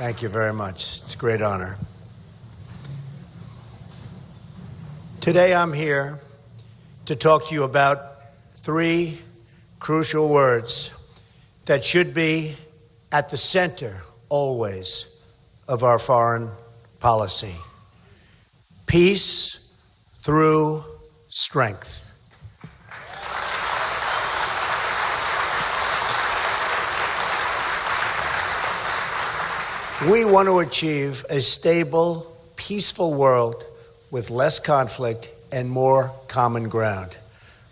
Thank you very much. It's a great honor. Today I'm here to talk to you about three crucial words that should be at the center always of our foreign policy. Peace through strength. We want to achieve a stable, peaceful world with less conflict and more common ground.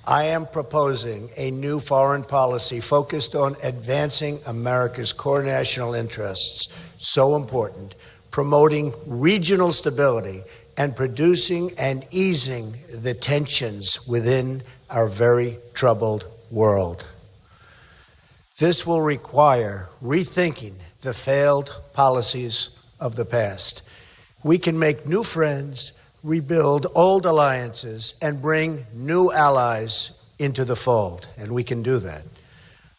I am proposing a new foreign policy focused on advancing America's core national interests, so important, promoting regional stability, and producing and easing the tensions within our very troubled world. This will require rethinking the failed policies of the past. We can make new friends, rebuild old alliances, and bring new allies into the fold, and we can do that.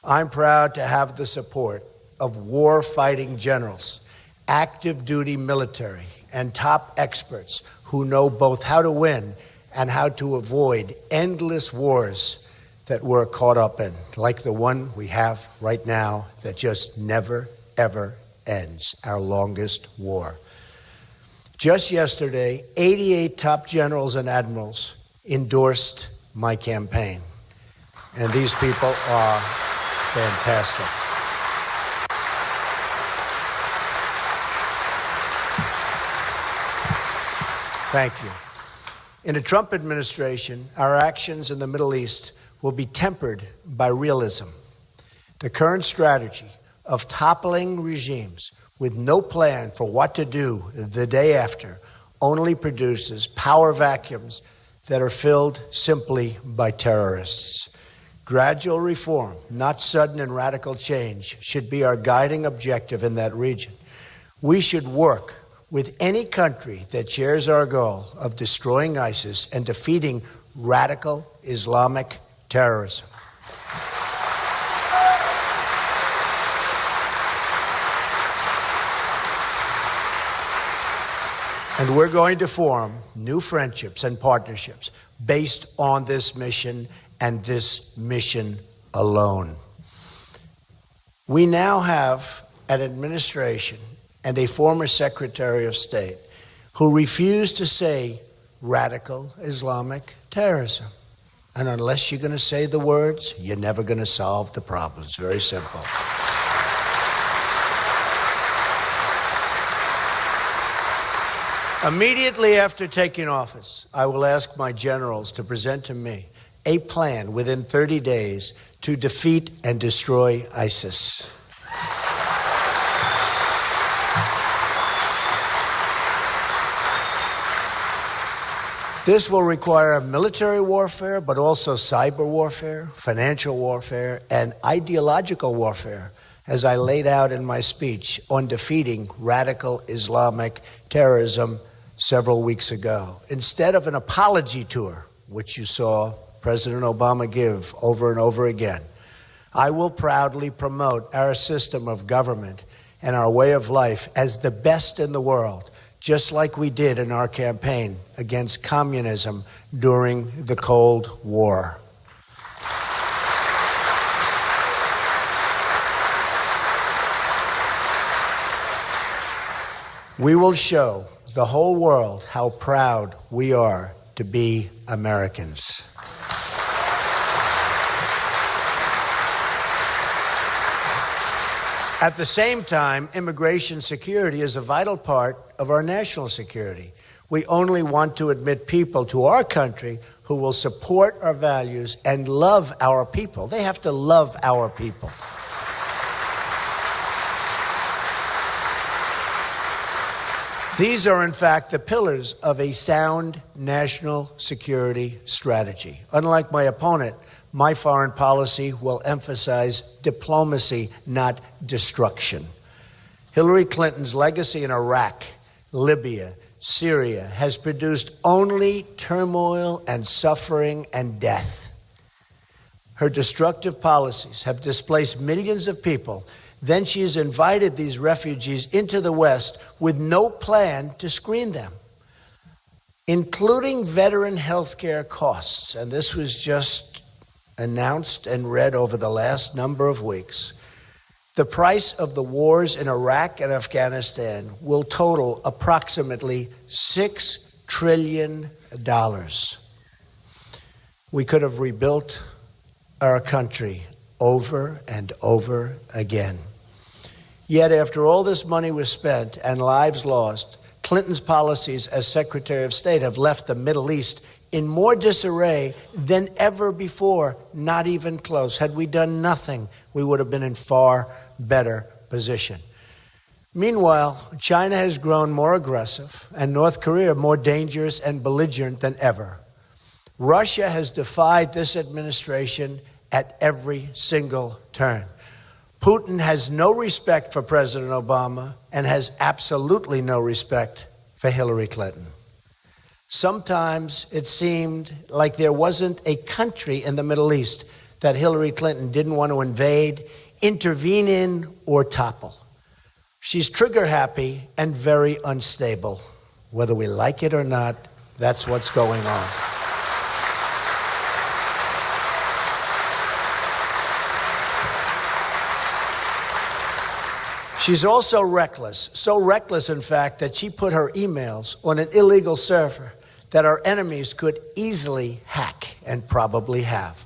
I'm proud to have the support of war-fighting generals, active duty military, and top experts who know both how to win and how to avoid endless wars that we're caught up in, like the one we have right now that just never, ever ends, our longest war. Just yesterday, 88 top generals and admirals endorsed my campaign, and these people are fantastic. Thank you. In a Trump administration, our actions in the Middle East will be tempered by realism. The current strategy of toppling regimes with no plan for what to do the day after only produces power vacuums that are filled simply by terrorists. Gradual reform, not sudden and radical change, should be our guiding objective in that region. We should work with any country that shares our goal of destroying ISIS and defeating radical Islamic terrorism. And we're going to form new friendships and partnerships based on this mission and this mission alone. We now have an administration and a former Secretary of State who refused to say radical Islamic terrorism. And unless you're going to say the words, you're never going to solve the problem. It's very simple. Immediately after taking office, I will ask my generals to present to me a plan within 30 days to defeat and destroy ISIS. This will require military warfare, but also cyber warfare, financial warfare, and ideological warfare, as I laid out in my speech on defeating radical Islamic terrorism several weeks ago. Instead of an apology tour, which you saw President Obama give over and over again, I will proudly promote our system of government and our way of life as the best in the world, just like we did in our campaign against communism during the Cold War. We will show the whole world how proud we are to be Americans. At the same time, immigration security is a vital part of our national security. We only want to admit people to our country who will support our values and love our people. They have to love our people. These are, in fact, the pillars of a sound national security strategy. Unlike my opponent, my foreign policy will emphasize diplomacy, not destruction. Hillary Clinton's legacy in Iraq, Libya, Syria has produced only turmoil and suffering and death. Her destructive policies have displaced millions of people Then she's invited these refugees into the West with no plan to screen them, including veteran health care costs. And this was just announced and read over the last number of weeks. The price of the wars in Iraq and Afghanistan will total approximately $6 trillion. We could have rebuilt our country over and over again. Yet after all this money was spent and lives lost, Clinton's policies as Secretary of State have left the Middle East in more disarray than ever before, not even close. Had we done nothing, we would have been in far better position. Meanwhile, China has grown more aggressive and North Korea more dangerous and belligerent than ever. Russia has defied this administration at every single turn. Putin has no respect for President Obama and has absolutely no respect for Hillary Clinton. Sometimes it seemed like there wasn't a country in the Middle East that Hillary Clinton didn't want to invade, intervene in, or topple. She's trigger happy and very unstable. Whether we like it or not, that's what's going on. She's also reckless, so reckless, in fact, that she put her emails on an illegal server that our enemies could easily hack and probably have.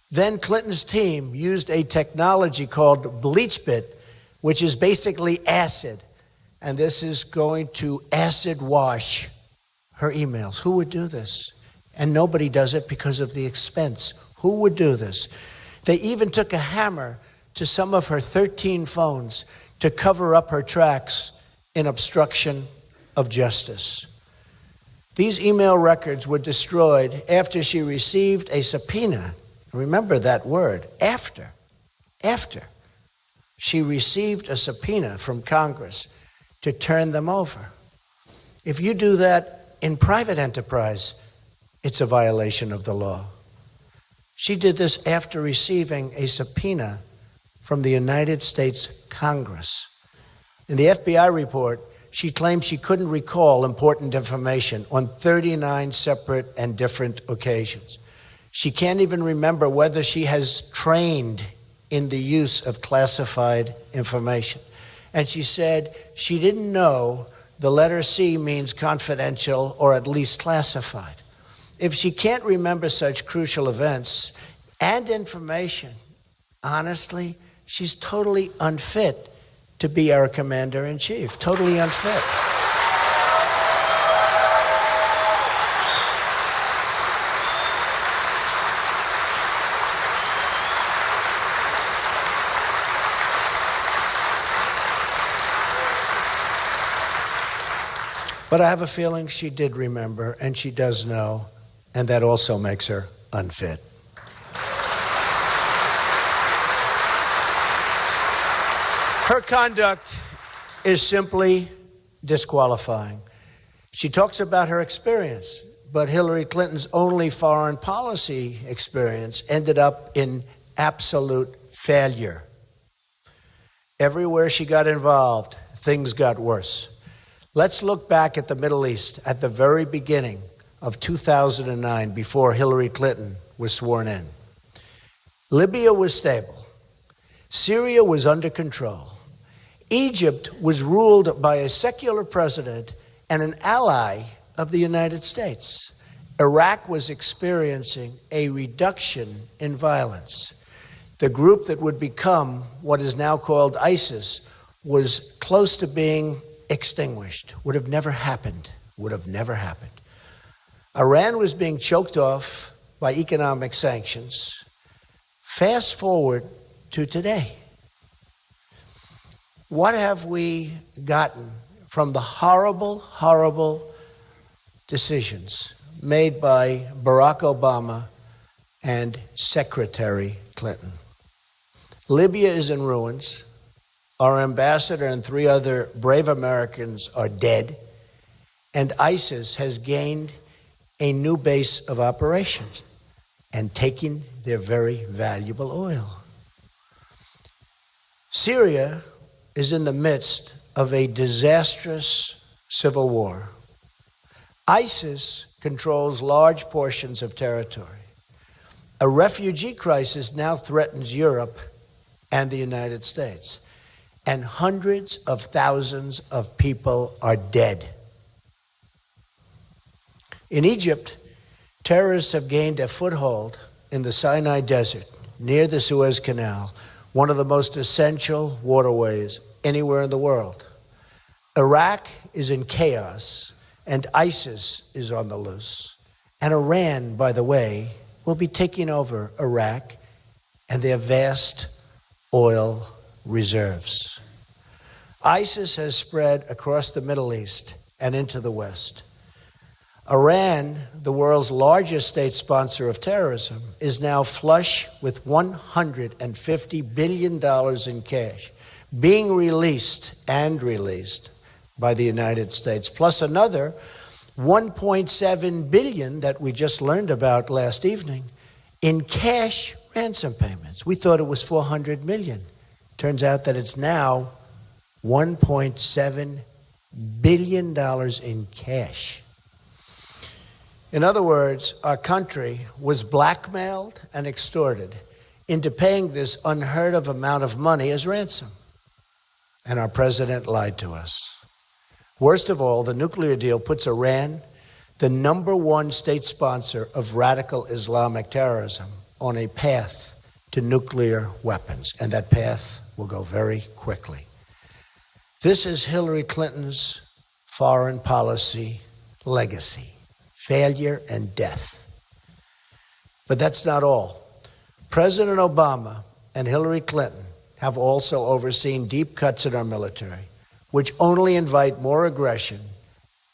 Then Clinton's team used a technology called BleachBit, which is basically acid. And this is going to acid wash her emails. Who would do this? And nobody does it because of the expense. Who would do this? They even took a hammer to some of her 13 phones to cover up her tracks in obstruction of justice. These email records were destroyed after she received a subpoena. Remember that word, after. She received a subpoena from Congress to turn them over. If you do that in private enterprise, it's a violation of the law. She did this after receiving a subpoena from the United States Congress. In the FBI report, she claimed she couldn't recall important information on 39 separate and different occasions. She can't even remember whether she has trained in the use of classified information. And she said she didn't know the letter C means confidential or at least classified. If she can't remember such crucial events and information, honestly, she's totally unfit to be our commander-in-chief. Totally unfit. But I have a feeling she did remember, and she does know, and that also makes her unfit. Her conduct is simply disqualifying. She talks about her experience, but Hillary Clinton's only foreign policy experience ended up in absolute failure. Everywhere she got involved, things got worse. Let's look back at the Middle East at the very beginning of 2009, before Hillary Clinton was sworn in. Libya was stable. Syria was under control. Egypt was ruled by a secular president and an ally of the United States. Iraq was experiencing a reduction in violence. The group that would become what is now called ISIS was close to being extinguished. Would have never happened. Iran was being choked off by economic sanctions. Fast forward to today. What have we gotten from the horrible, horrible decisions made by Barack Obama and Secretary Clinton? Libya is in ruins. Our ambassador and 3 other brave Americans are dead. And ISIS has gained a new base of operations and taken their very valuable oil. Syria is in the midst of a disastrous civil war. ISIS controls large portions of territory. A refugee crisis now threatens Europe and the United States, and hundreds of thousands of people are dead. In Egypt, terrorists have gained a foothold in the Sinai Desert near the Suez Canal, one of the most essential waterways anywhere in the world. Iraq is in chaos, and ISIS is on the loose. And Iran, by the way, will be taking over Iraq and their vast oil reserves. ISIS has spread across the Middle East and into the West. Iran, the world's largest state sponsor of terrorism, is now flush with $150 billion in cash being released by the United States, plus another $1.7 billion that we just learned about last evening in cash ransom payments. We thought it was $400 million. Turns out that it's now $1.7 billion in cash. In other words, our country was blackmailed and extorted into paying this unheard of amount of money as ransom. And our president lied to us. Worst of all, the nuclear deal puts Iran, the #1 state sponsor of radical Islamic terrorism, on a path to nuclear weapons. And that path will go very quickly. This is Hillary Clinton's foreign policy legacy: failure and death. But that's not all. President Obama and Hillary Clinton have also overseen deep cuts in our military, which only invite more aggression.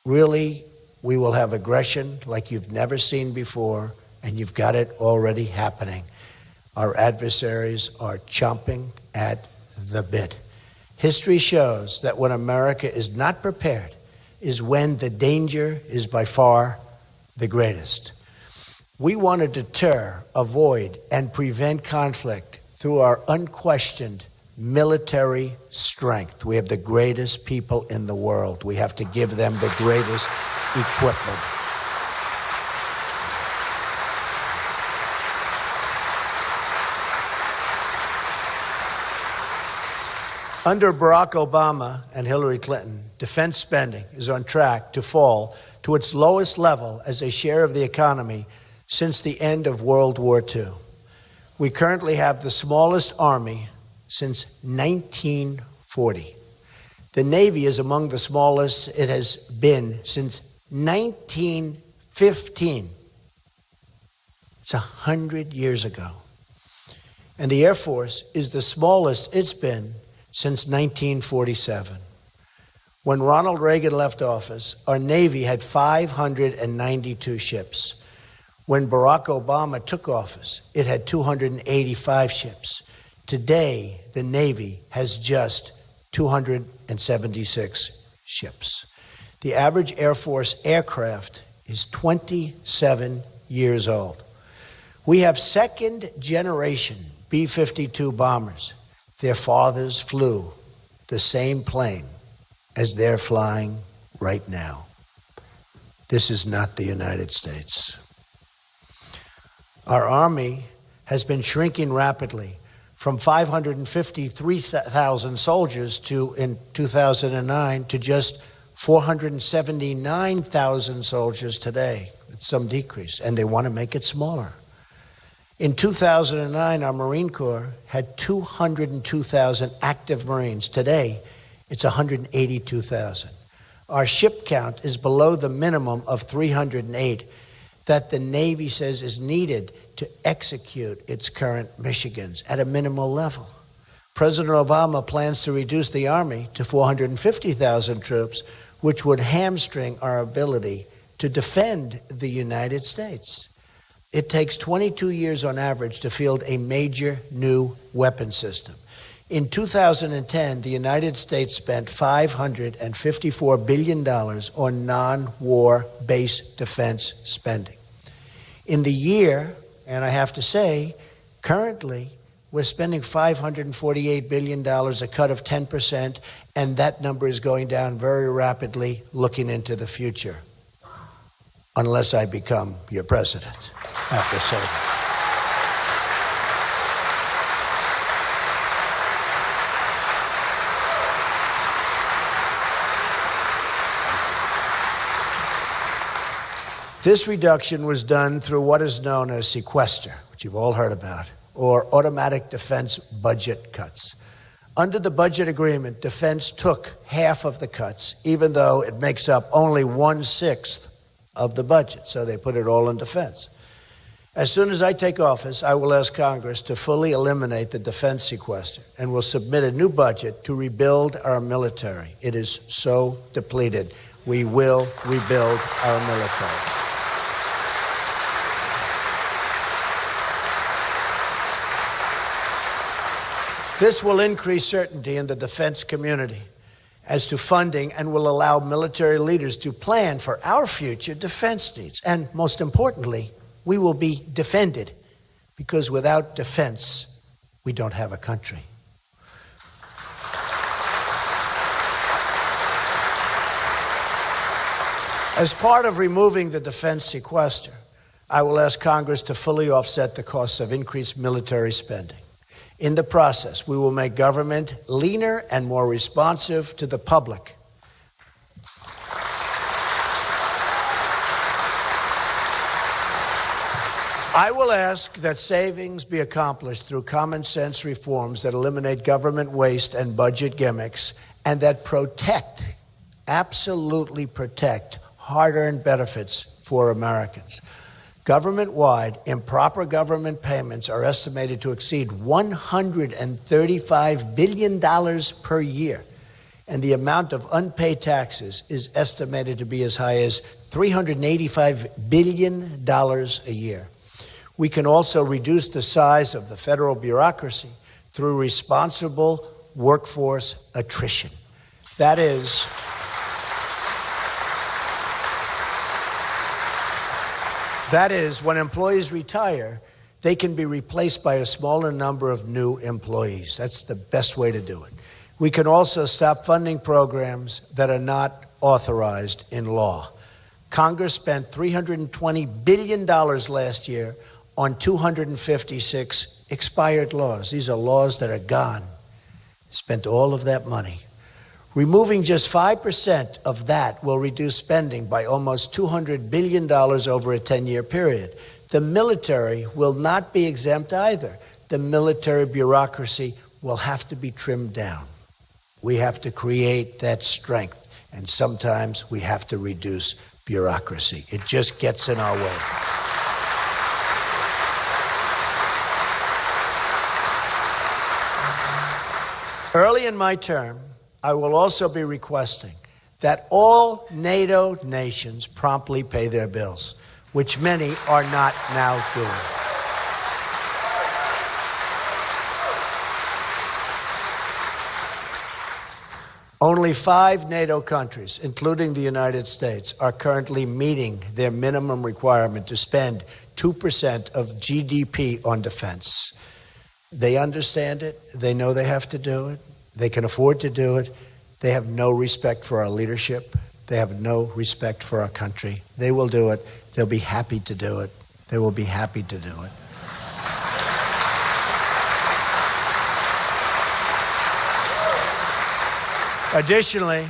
Really, we will have aggression like you've never seen before, and you've got it already happening. Our adversaries are chomping at the bit. History shows that when America is not prepared is when the danger is by far the greatest. We want to deter, avoid, and prevent conflict through our unquestioned military strength. We have the greatest people in the world. We have to give them the greatest equipment. Under Barack Obama and Hillary Clinton, defense spending is on track to fall to its lowest level as a share of the economy since the end of World War II. We currently have the smallest army since 1940. The Navy is among the smallest it has been since 1915. It's 100 years ago. And the Air Force is the smallest it's been since 1947. When Ronald Reagan left office, our Navy had 592 ships. When Barack Obama took office, it had 285 ships. Today, the Navy has just 276 ships. The average Air Force aircraft is 27 years old. We have second-generation B-52 bombers. Their fathers flew the same plane as they're flying right now. This is not the United States. Our Army has been shrinking rapidly from 553,000 soldiers in 2009 to just 479,000 soldiers today. It's some decrease, and they want to make it smaller. In 2009, our Marine Corps had 202,000 active Marines. Today, it's 182,000. Our ship count is below the minimum of 308 that the Navy says is needed to execute its current missions at a minimal level. President Obama plans to reduce the Army to 450,000 troops, which would hamstring our ability to defend the United States. It takes 22 years on average to field a major new weapon system. In 2010, the United States spent $554 billion on non-war base defense spending. In the year, and I have to say, currently, We're spending $548 billion, a cut of 10%, and that number is going down very rapidly looking into the future, unless I become your president after serving. This reduction was done through what is known as sequester, which you've all heard about, or automatic defense budget cuts. Under the budget agreement, defense took half of the cuts, even though it makes up only 1/6 of the budget, so they put it all in defense. As soon as I take office, I will ask Congress to fully eliminate the defense sequester and will submit a new budget to rebuild our military. It is so depleted. We will rebuild our military. This will increase certainty in the defense community as to funding and will allow military leaders to plan for our future defense needs. And most importantly, we will be defended, because without defense, we don't have a country. As part of removing the defense sequester, I will ask Congress to fully offset the costs of increased military spending. In the process, we will make government leaner and more responsive to the public. I will ask that savings be accomplished through common sense reforms that eliminate government waste and budget gimmicks, and that protect, absolutely protect, hard-earned benefits for Americans. Government-wide, improper government payments are estimated to exceed $135 billion per year, and the amount of unpaid taxes is estimated to be as high as $385 billion a year. We can also reduce the size of the federal bureaucracy through responsible workforce attrition. That is, when employees retire, they can be replaced by a smaller number of new employees. That's the best way to do it. We can also stop funding programs that are not authorized in law. Congress spent $320 billion last year on 256 expired laws. These are laws that are gone. Spent all of that money. Removing just 5% of that will reduce spending by almost $200 billion over a 10-year period. The military will not be exempt either. The military bureaucracy will have to be trimmed down. We have to create that strength, and sometimes we have to reduce bureaucracy. It just gets in our way. Early in my term, I will also be requesting that all NATO nations promptly pay their bills, which many are not now doing. Only 5 NATO countries, including the United States, are currently meeting their minimum requirement to spend 2% of GDP on defense. They understand it. They know they have to do it. They can afford to do it. They have no respect for our leadership. They have no respect for our country. They will do it. They'll be happy to do it. They will be happy to do it. Additionally,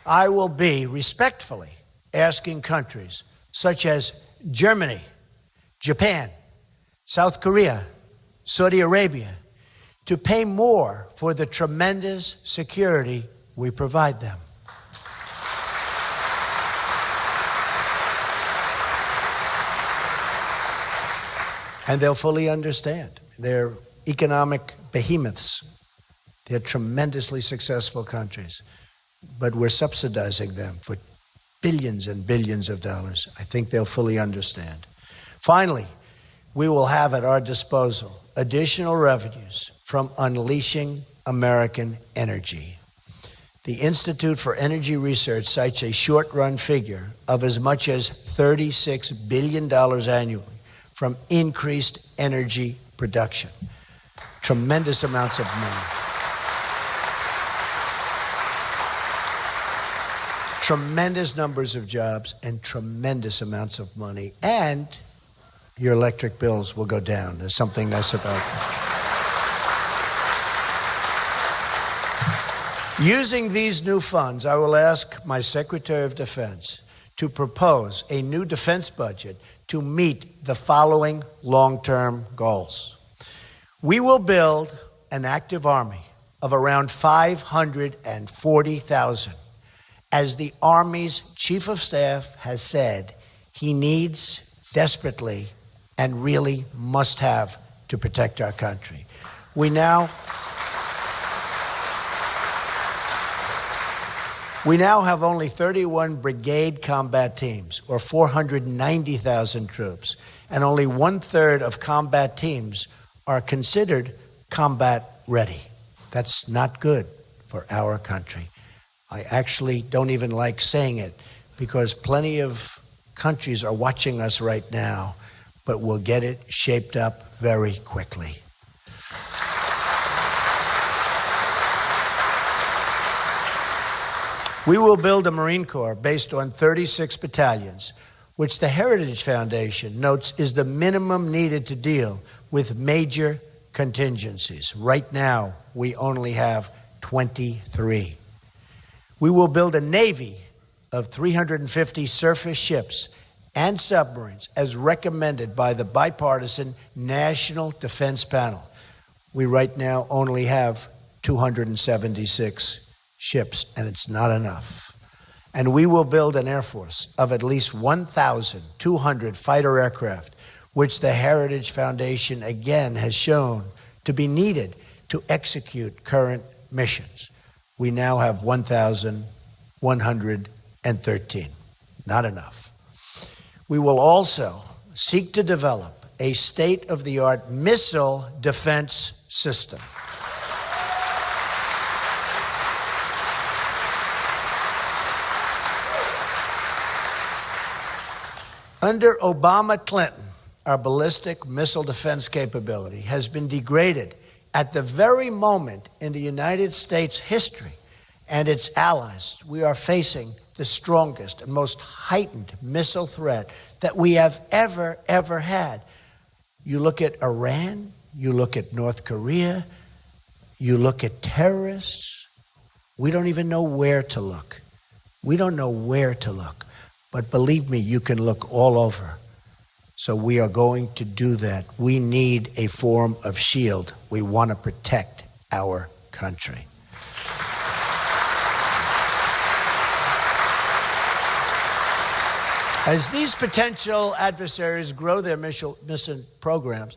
I will be respectfully asking countries such as Germany, Japan, South Korea, Saudi Arabia, to pay more for the tremendous security we provide them. And they'll fully understand. They're economic behemoths. They're tremendously successful countries. But we're subsidizing them for billions and billions of dollars. I think they'll fully understand. Finally, we will have at our disposal additional revenues from unleashing American energy. The Institute for Energy Research cites a short-run figure of as much as $36 billion annually from increased energy production. tremendous amounts of money. Tremendous numbers of jobs and tremendous amounts of money. And your electric bills will go down. There's something nice about that. Using these new funds, I will ask my Secretary of Defense to propose a new defense budget to meet the following long-term goals. We will build an active army of around 540,000. As the Army's Chief of Staff has said, he needs desperately and really must have to protect our country. We now have only 31 brigade combat teams, or 490,000 troops, and only 1/3 of combat teams are considered combat ready. That's not good for our country. I actually don't even like saying it because plenty of countries are watching us right now, but we'll get it shaped up very quickly. We will build a Marine Corps based on 36 battalions, which the Heritage Foundation notes is the minimum needed to deal with major contingencies. Right now, we only have 23. We will build a Navy of 350 surface ships and submarines as recommended by the bipartisan National Defense Panel. We right now only have 276 ships, and it's not enough. And we will build an Air Force of at least 1,200 fighter aircraft, which the Heritage Foundation again has shown to be needed to execute current missions. We now have 1,113. Not enough. We will also seek to develop a state-of-the-art missile defense system. Under Obama-Clinton, our ballistic missile defense capability has been degraded at the very moment in the United States history and its allies we are facing the strongest and most heightened missile threat that we have ever had. You look at Iran, you look at North Korea, you look at terrorists, we don't even know where to look. We don't know where to look. But believe me, you can look all over. So we are going to do that. We need a form of shield. We want to protect our country. As these potential adversaries grow their missile programs,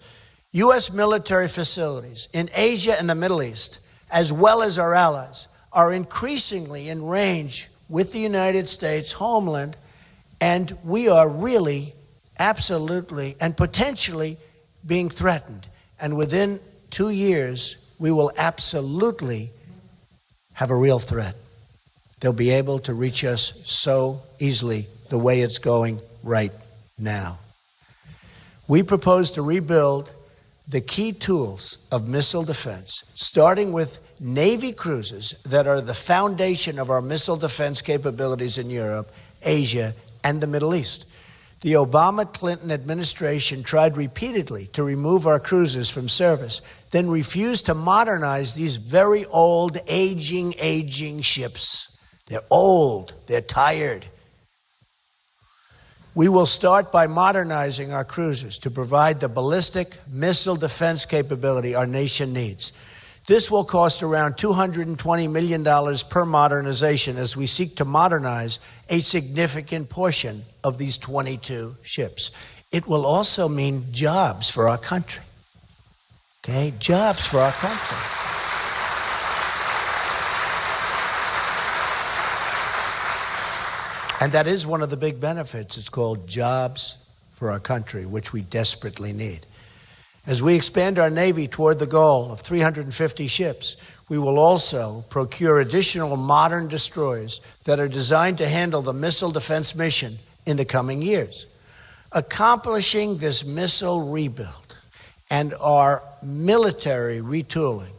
U.S. military facilities in Asia and the Middle East, as well as our allies, are increasingly in range with the United States homeland, and we are really, absolutely, and potentially being threatened. And within 2 years, we will absolutely have a real threat. They'll be able to reach us so easily the way it's going right now. We propose to rebuild the key tools of missile defense, starting with Navy cruisers that are the foundation of our missile defense capabilities in Europe, Asia, and the Middle East. The Obama-Clinton administration tried repeatedly to remove our cruisers from service, then refused to modernize these very old, aging ships. They're old, they're tired. We will start by modernizing our cruisers to provide the ballistic missile defense capability our nation needs. This will cost around $220 million per modernization as we seek to modernize a significant portion of these 22 ships. It will also mean jobs for our country. Okay, jobs for our country. And that is one of the big benefits. It's called jobs for our country, which we desperately need. As we expand our Navy toward the goal of 350 ships, we will also procure additional modern destroyers that are designed to handle the missile defense mission in the coming years. Accomplishing this missile rebuild and our military retooling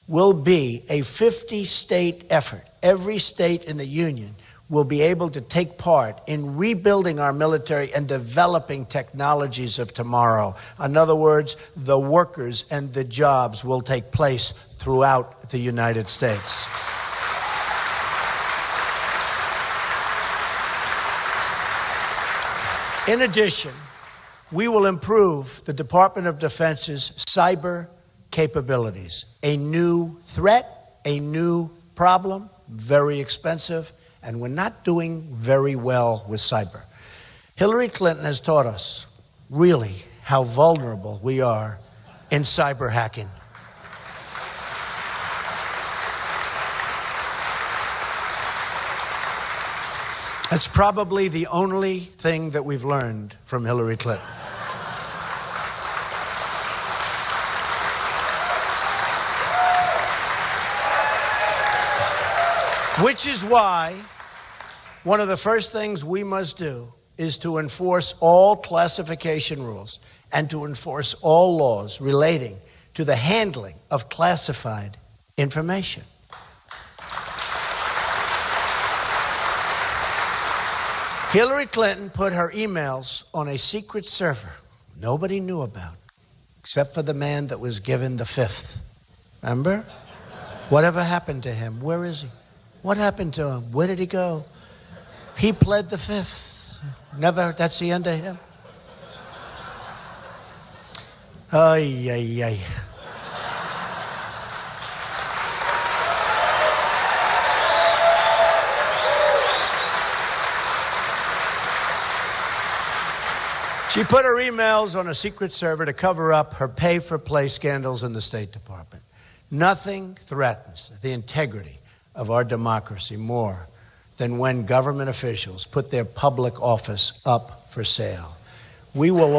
will be a 50-state effort. Every state in the Union will be able to take part in rebuilding our military and developing technologies of tomorrow. In other words, the workers and the jobs will take place throughout the United States. In addition, we will improve the Department of Defense's cyber capabilities. A new threat, a new problem, very expensive, and we're not doing very well with cyber. Hillary Clinton has taught us really how vulnerable we are in cyber hacking. That's probably the only thing that we've learned from Hillary Clinton. Which is why one of the first things we must do is to enforce all classification rules and to enforce all laws relating to the handling of classified information. Hillary Clinton put her emails on a secret server nobody knew about, except for the man that was given the fifth. Remember? Whatever happened to him? Where is he? What happened to him? Where did he go? He pled the fifth. Never, that's the end of him. Ay, ay, ay. She put her emails on a secret server to cover up her pay-for-play scandals in the State Department. Nothing threatens the integrity of our democracy more than when government officials put their public office up for sale. We will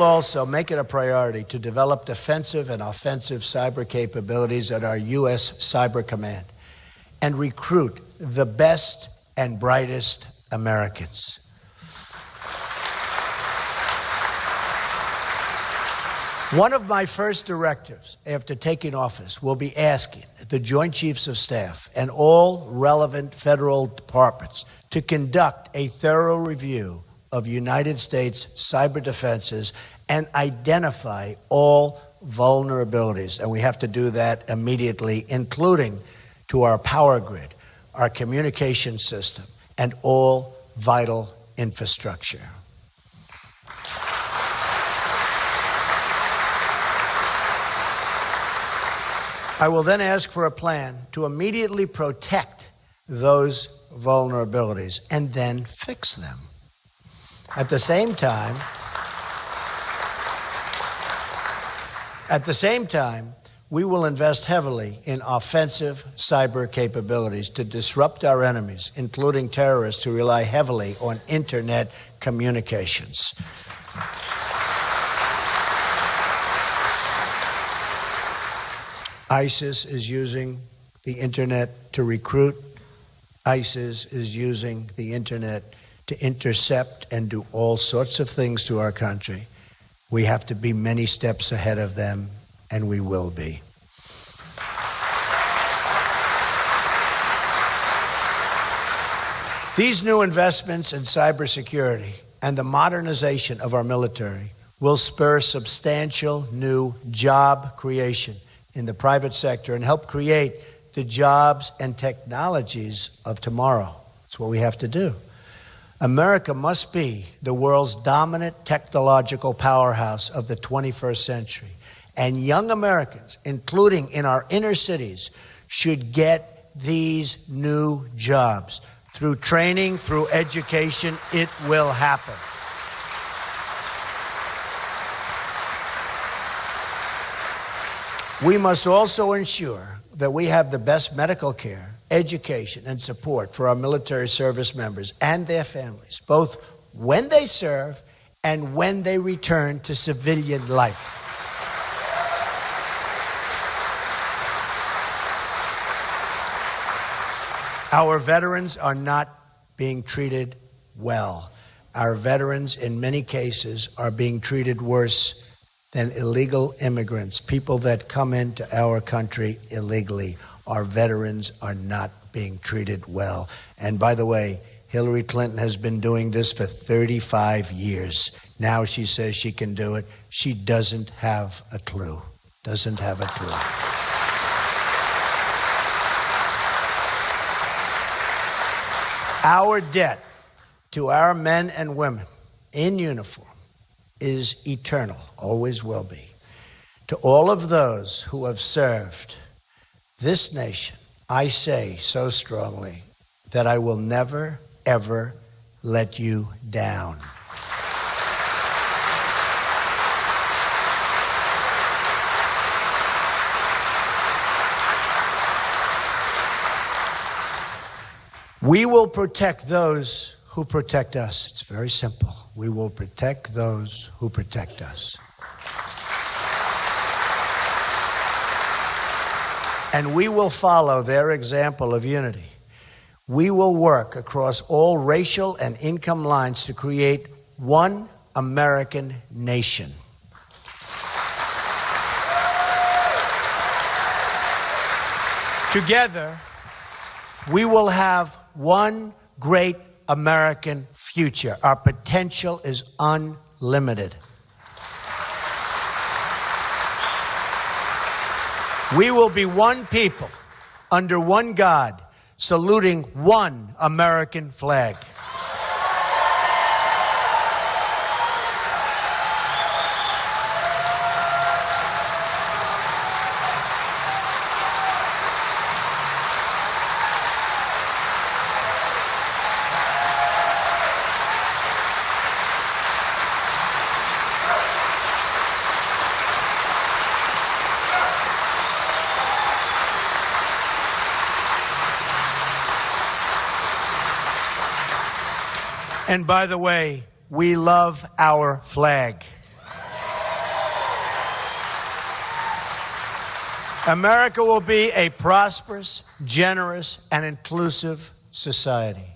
also make it a priority to develop defensive and offensive cyber capabilities at our U.S. Cyber Command and recruit the best and brightest Americans. One of my first directives after taking office will be asking the Joint Chiefs of Staff and all relevant federal departments to conduct a thorough review of United States cyber defenses and identify all vulnerabilities. And we have to do that immediately, including to our power grid, our communication system, and all vital infrastructure. I will then ask for a plan to immediately protect those vulnerabilities and then fix them. At the same time, we will invest heavily in offensive cyber capabilities to disrupt our enemies, including terrorists who rely heavily on internet communications. ISIS is using the internet to recruit. ISIS is using the internet to intercept and do all sorts of things to our country. We have to be many steps ahead of them, and we will be. These new investments in cybersecurity and the modernization of our military will spur substantial new job creation in the private sector and help create the jobs and technologies of tomorrow. That's what we have to do. America must be the world's dominant technological powerhouse of the 21st century. And young Americans, including in our inner cities, should get these new jobs. Through training, through education, it will happen. We must also ensure that we have the best medical care, education, and support for our military service members and their families, both when they serve and when they return to civilian life. Our veterans are not being treated well. Our veterans, in many cases, are being treated worse than illegal immigrants, people that come into our country illegally. Our veterans are not being treated well. And by the way, Hillary Clinton has been doing this for 35 years. Now she says she can do it. She doesn't have a clue. Doesn't have a clue. Our debt to our men and women in uniform is eternal, always will be. To all of those who have served this nation, I say so strongly that I will never, ever let you down. We will protect those who protect us. It's very simple. We will protect those who protect us. And we will follow their example of unity. We will work across all racial and income lines to create one American nation. Together, we will have one great American future. Our potential is unlimited. We will be one people under one God, saluting one American flag. And by the way, we love our flag. America will be a prosperous, generous, and inclusive society.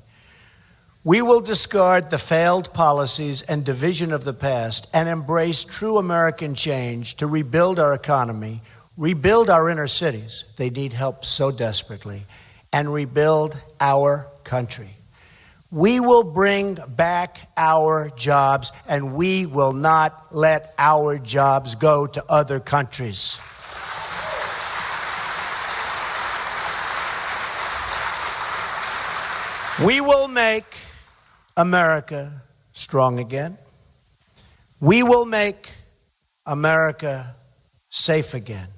We will discard the failed policies and division of the past and embrace true American change to rebuild our economy, rebuild our inner cities. They need help so desperately, and rebuild our country. We will bring back our jobs, and we will not let our jobs go to other countries. We will make America strong again. We will make America safe again.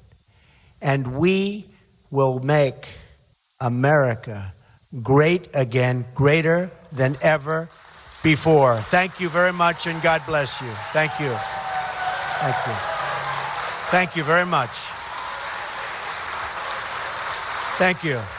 And we will make America great again, greater than ever before. Thank you very much, and God bless you. Thank you. Thank you. Thank you very much. Thank you.